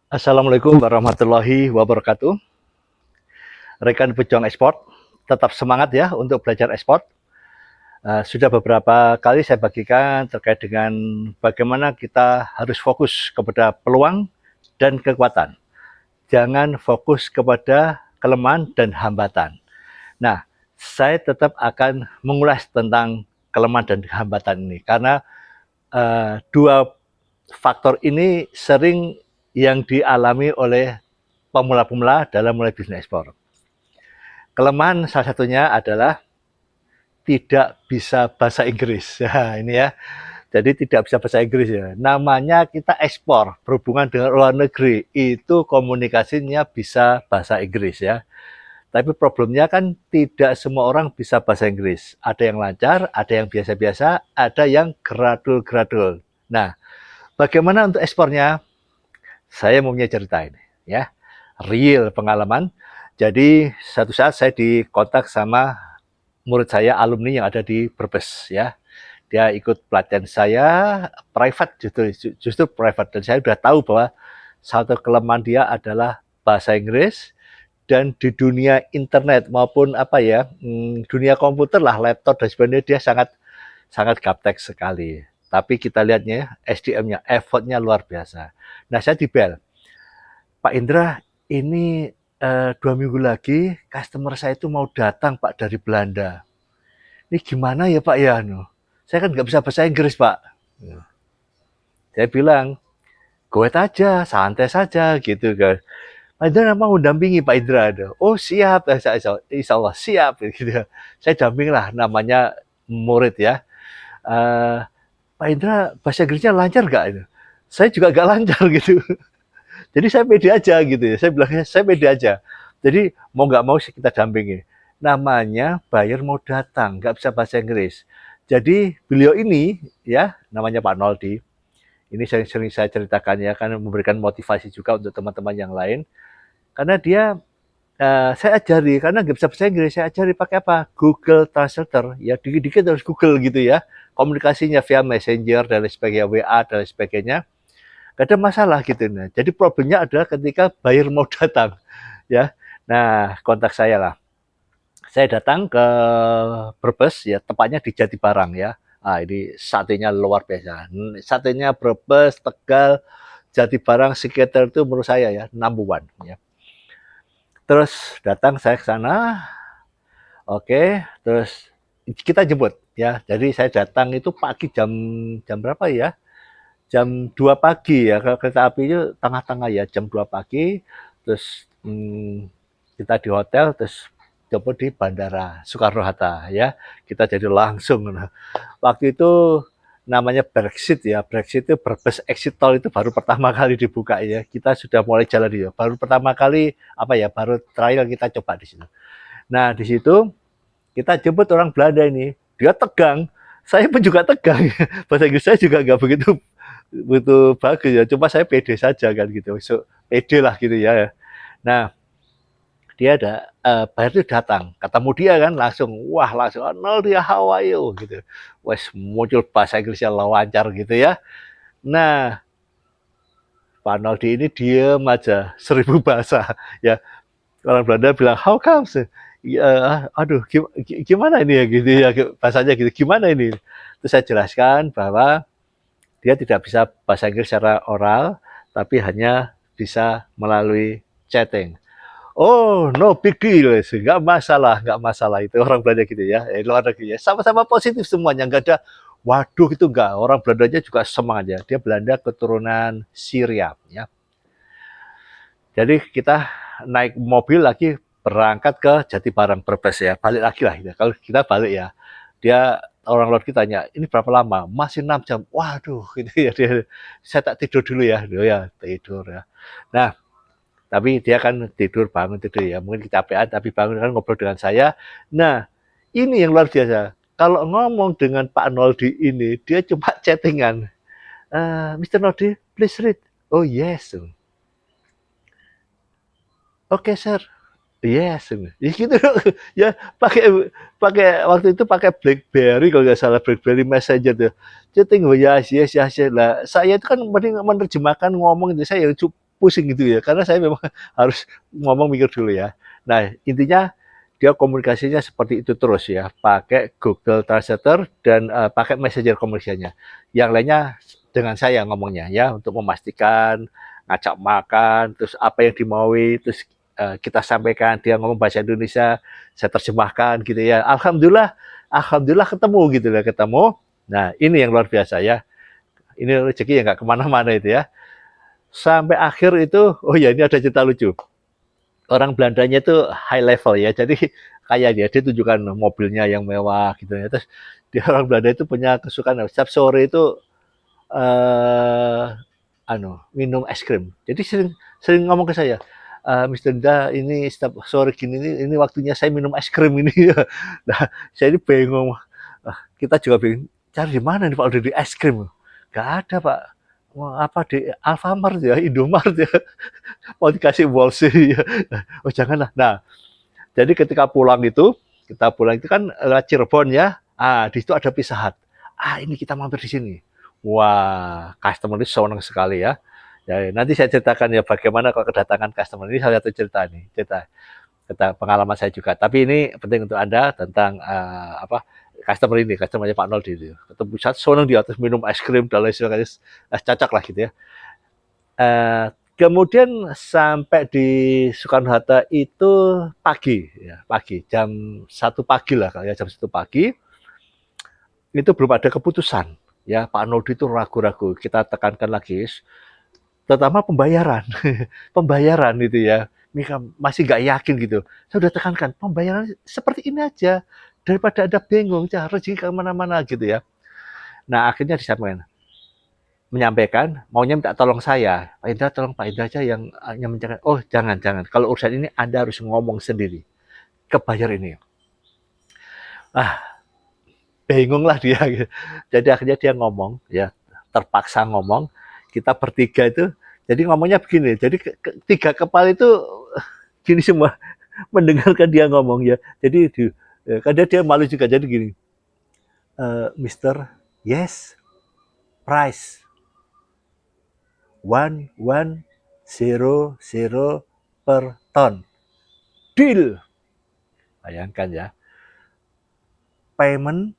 Assalamualaikum warahmatullahi wabarakatuh. Rekan pejuang ekspor, tetap semangat ya untuk belajar ekspor. Sudah beberapa kali saya bagikan terkait dengan bagaimana kita harus fokus kepada peluang dan kekuatan. Jangan fokus kepada kelemahan dan hambatan. Nah, saya tetap akan mengulas tentang kelemahan dan hambatan ini karena dua faktor ini sering yang dialami oleh pemula-pemula dalam mulai bisnis ekspor. Kelemahan salah satunya adalah tidak bisa bahasa Inggris. Ya, ini ya. Jadi tidak bisa bahasa Inggris ya. Namanya kita ekspor, berhubungan dengan luar negeri, itu komunikasinya bisa bahasa Inggris ya. Tapi problemnya kan tidak semua orang bisa bahasa Inggris. Ada yang lancar, ada yang biasa-biasa, ada yang gradul-gradul. Nah, bagaimana untuk ekspornya? Saya mau punya cerita ini ya. Real pengalaman. Jadi satu saat saya dikontak sama murid saya, alumni yang ada di Brebes ya. Dia ikut pelatihan saya private, justru private, dan saya sudah tahu bahwa satu kelemahan dia adalah bahasa Inggris, dan di dunia internet maupun apa ya, dunia komputer lah, laptop dan sebagainya, dia sangat sangat gaptek sekali. Tapi kita lihatnya SDM-nya, effortnya luar biasa. Nah, saya di bel, Pak Indra, ini 2 minggu lagi customer saya itu mau datang Pak dari Belanda. Ini gimana ya Pak ya? Saya kan nggak bisa bahasa Inggris Pak. Saya bilang, go ahead aja, santai saja gitu kan. Pak Indra mau dampingi Pak Indra. Oh siap, insya Allah siap. Gitu. Saya damping lah, namanya murid ya. Uh, Pak Indra bahasa Inggrisnya lancar nggak? Saya juga nggak lancar gitu. Jadi saya pede aja gitu ya. Saya bilangnya saya pede aja. Jadi mau nggak mau sih kita dampingi. Namanya buyer mau datang, nggak bisa bahasa Inggris. Jadi beliau ini ya, namanya Pak Noldi. Ini sering saya ceritakan ya, karena memberikan motivasi juga untuk teman-teman yang lain. Karena dia saya ajari, karena nggak bisa bahasa Inggris, saya ajari pakai apa? Google Translator. Ya dikit-dikit harus Google gitu ya. Komunikasinya via Messenger dan lain sebagainya, WA dan lain sebagainya. Gak ada masalah gitu. Nah, jadi problemnya adalah ketika buyer mau datang ya. Nah, kontak saya lah. Saya datang ke Brebes ya, tepatnya di Jatibarang ya. Ah, ini satenya luar biasa. Satenya Brebes, Tegal, Jatibarang sekitar itu menurut saya ya number one ya. Terus datang saya ke sana, oke, terus kita jemput ya. Jadi saya datang itu pagi jam jam berapa ya? Jam 2 pagi ya, kalau kereta api itu tengah-tengah ya, jam 2 pagi, terus kita di hotel, terus jemput di Bandara Soekarno-Hatta ya, kita jadi langsung. Nah, waktu itu namanya Brexit ya, Brexit itu Brebes exit tol itu baru pertama kali dibuka ya, kita sudah mulai jalan dia, baru pertama kali apa ya, baru trial kita coba di situ. Nah di situ kita jemput orang Belanda ini, dia tegang, saya pun juga tegang, bahasa Inggris saya juga nggak begitu begitu bagus ya, cuma saya pede saja kan gitu, so, pede lah gitu ya. Nah dia ada Bayar itu datang, ketemu dia kan langsung, wah langsung, no dia how are you gitu, wes muncul bahasa Inggrisnya lancar gitu ya. Nah Pak Noldi ini diem aja, 1000 bahasa ya. Orang Belanda bilang how comes ya, aduh gimana ini ya gitu ya, bahasanya gitu, gimana ini. Terus saya jelaskan bahwa dia tidak bisa bahasa Inggris secara oral, tapi hanya bisa melalui chatting. Oh, no big deal, nggak masalah itu orang Belanda gitu ya, luar negeri ya, sama-sama positif semuanya, nggak ada, waduh itu nggak, orang Belandanya juga semangat ya, dia Belanda keturunan Syria ya. Jadi kita naik mobil lagi berangkat ke Jatibarang Brebes ya, balik lagi lah ya. Kalau kita balik ya, dia orang luar kita tanya, ini berapa lama? Masih 6 jam. Waduh, gitu ya dia. Saya tak tidur dulu ya. Dia ya tidur ya. Nah, tapi dia kan bangun tidur ya. Mungkin kecapean tapi bangun kan ngobrol dengan saya. Nah, ini yang luar biasa. Kalau ngomong dengan Pak Noldi ini, dia cuma chattingan. Mr. Noldi, please read. Oh yes. Oke, sir. Yes, ya gitu ya, pakai pakai waktu itu pakai BlackBerry kalau nggak salah, BlackBerry Messenger tuh. Chatting, oh yes, yes, yes, yes. Lah, saya itu kan mending menerjemahkan ngomong itu, saya pusing gitu ya, karena saya memang harus ngomong mikir dulu ya. Nah, intinya dia komunikasinya seperti itu terus ya, pakai Google Translator dan pakai Messenger komunikasinya. Yang lainnya dengan saya ngomongnya ya, untuk memastikan ngajak makan, terus apa yang dimaui, terus kita sampaikan, dia ngomong bahasa Indonesia, saya terjemahkan gitu ya. Alhamdulillah ketemu gitu ya, ketemu. Nah, ini yang luar biasa ya. Ini rezeki yang nggak kemana-mana itu ya. Sampai akhir itu, oh ya ini ada cerita lucu. Orang Belandanya itu high level ya, jadi kayak dia tunjukkan mobilnya yang mewah gitu ya. Terus dia orang Belanda itu punya kesukaan setiap sore itu eh minum es krim. Jadi sering sering ngomong ke saya, Mister Da, ini setiap sore gini ini waktunya saya minum es krim ini. Nah, saya ini bingung. Kita juga bingung, cari di mana nih Pak udah di es krim? Gak ada Pak. Wah, apa di Alfamart ya, Indomart ya, mau dikasih Wolsey ya. Oh janganlah. Nah, jadi ketika pulang itu, kita pulang itu kan Cirebon ya. Di situ ada Pizza Hut. Ini kita mampir di sini. Wah, customer ini senang sekali ya. Ya, nanti saya ceritakan ya bagaimana kalau kedatangan customer ini, salah satu cerita nih, cerita pengalaman saya juga. Tapi ini penting untuk Anda tentang customernya Pak Noldi itu. Ketemu saat senang di atas minum es krim dan lain sebagainya, cocok lah gitu ya. Kemudian sampai di Soekarno-Hatta itu pagi, ya, pagi jam 1 pagi lah, ya jam 1 pagi itu belum ada keputusan, ya Pak Noldi itu ragu-ragu. Kita tekankan lagi, terutama pembayaran, pembayaran itu ya, Mika masih nggak yakin gitu. Saya udah tekankan pembayaran seperti ini aja daripada ada bingung, rezeki kemana-mana gitu ya. Nah akhirnya disampaikan, menyampaikan maunya minta tolong saya, Pak Indra tolong Pak Indra aja yang menjaga. Oh jangan, kalau urusan ini Anda harus ngomong sendiri, kebayar ini. Bingung lah dia gitu. Jadi akhirnya dia ngomong ya, terpaksa ngomong. Kita bertiga itu jadi ngomongnya begini, jadi tiga kepala itu gini semua mendengarkan dia ngomong ya. Jadi kadang dia malu juga, jadi gini, Mister, yes, price 1100 per ton. Deal. Bayangkan ya. Payment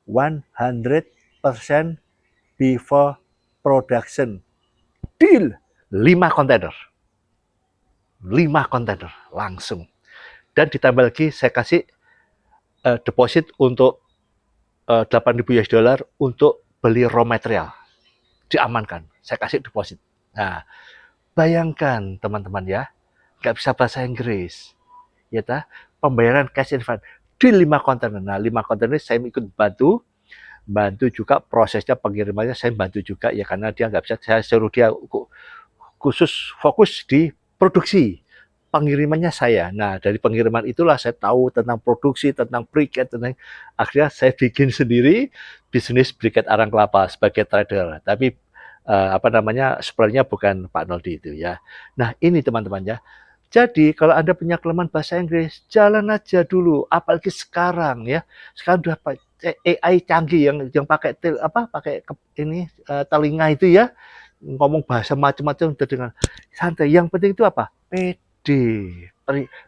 100% before production. Deal. 5 kontainer. 5 kontainer langsung. Dan ditambah lagi saya kasih deposit untuk 8.000 US dollar untuk beli raw material. Diamankan. Saya kasih deposit. Nah, bayangkan teman-teman ya, nggak bisa bahasa Inggris, ya ta? Pembayaran cash advance di 5 kontainer. Nah, 5 kontainer saya ikut bantu juga prosesnya, pengirimannya saya bantu juga ya, karena dia nggak bisa, saya suruh dia khusus fokus di produksi, pengirimannya saya. Nah, dari pengiriman itulah saya tahu tentang produksi, tentang briket, akhirnya saya bikin sendiri bisnis briket arang kelapa sebagai trader. Tapi suppliernya bukan Pak Noldi itu ya. Nah, ini teman-teman ya. Jadi kalau Anda punya kelemahan bahasa Inggris, jalan aja dulu, apalagi sekarang ya. Sekarang udah AI canggih yang pakai telinga itu ya, ngomong bahasa macam-macam udah dengan santai. Yang penting itu apa? Pede,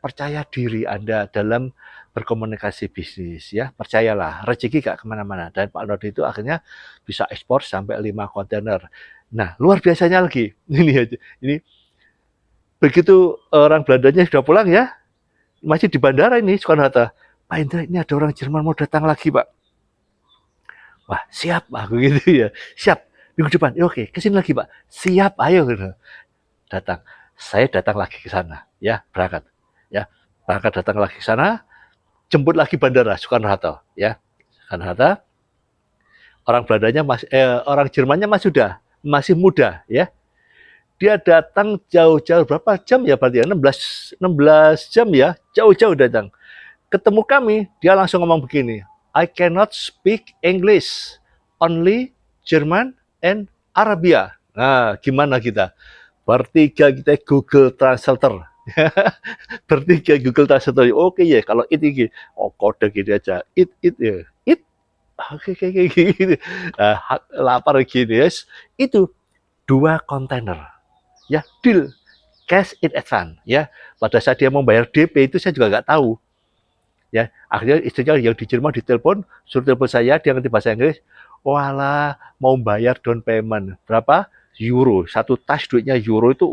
percaya diri Anda dalam berkomunikasi bisnis ya. Percayalah, rezeki gak kemana-mana. Dan Pak Nodi itu akhirnya bisa ekspor sampai 5 kontainer. Nah, luar biasanya lagi, ini begitu orang Belandanya sudah pulang ya, masih di bandara ini Soekarno-Hatta. Pak Indra, ini ada orang Jerman mau datang lagi Pak. Wah siap aku gitu ya, siap minggu depan. Ya, oke, kesini lagi Pak. Siap, ayo gitu. Datang. Saya datang lagi ke sana, ya berangkat, ya berangkat datang lagi ke sana, jemput lagi bandara Soekarno-Hatta, ya Soekarno-Hatta. Orang Belandanya orang Jermannya masih muda, ya. Dia datang jauh-jauh berapa jam ya berarti ya? 16 jam ya, jauh-jauh datang. Ketemu kami, dia langsung ngomong begini, I cannot speak English, only German and Arabia. Nah, gimana kita? Bertiga kita Google Translator. Bertiga Google Translator. Oke ya, kalau it, kode gini aja. It ya. It. Oke, gini. Lapar gini, yes. Itu 2 kontainer. ya deal cash in advance ya. Pada saat dia membayar DP itu saya juga nggak tahu ya. Akhirnya istrinya yang di Jerman ditelepon, suruh telepon saya, dia ngerti bahasa Inggris. Walah, mau bayar down payment berapa? Euro. Satu tas duitnya euro itu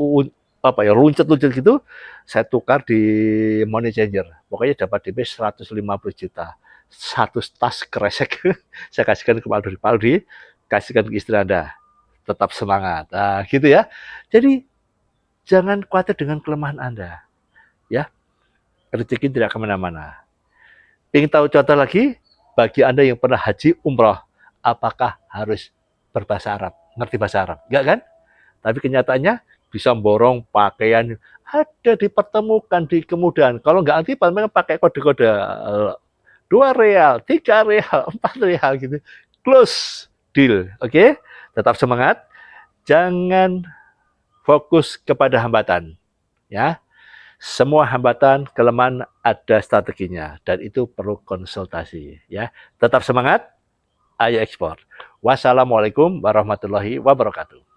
apa ya, luncet-luncet gitu. Saya tukar di money changer. Pokoknya dapat DP 150 juta. Satu tas kresek. Saya kasihkan ke Pak Aldi, kasihkan ke istri Anda. Tetap semangat. Nah, gitu ya. Jadi jangan khawatir dengan kelemahan Anda. Ya, rezeki tidak kemana-mana. Ingin tahu contoh lagi? Bagi Anda yang pernah haji umroh, apakah harus berbahasa Arab? Ngerti bahasa Arab? Enggak kan? Tapi kenyataannya bisa borong pakaian, ada dipertemukan di kemudahan. Kalau nggak anti, paling pakai kode-kode 2 real, 3 real, 4 real gitu. Close deal, oke? Tetap semangat, jangan fokus kepada hambatan, ya. Semua hambatan, kelemahan ada strateginya dan itu perlu konsultasi ya. Tetap semangat, ayo ekspor. Wassalamualaikum warahmatullahi wabarakatuh.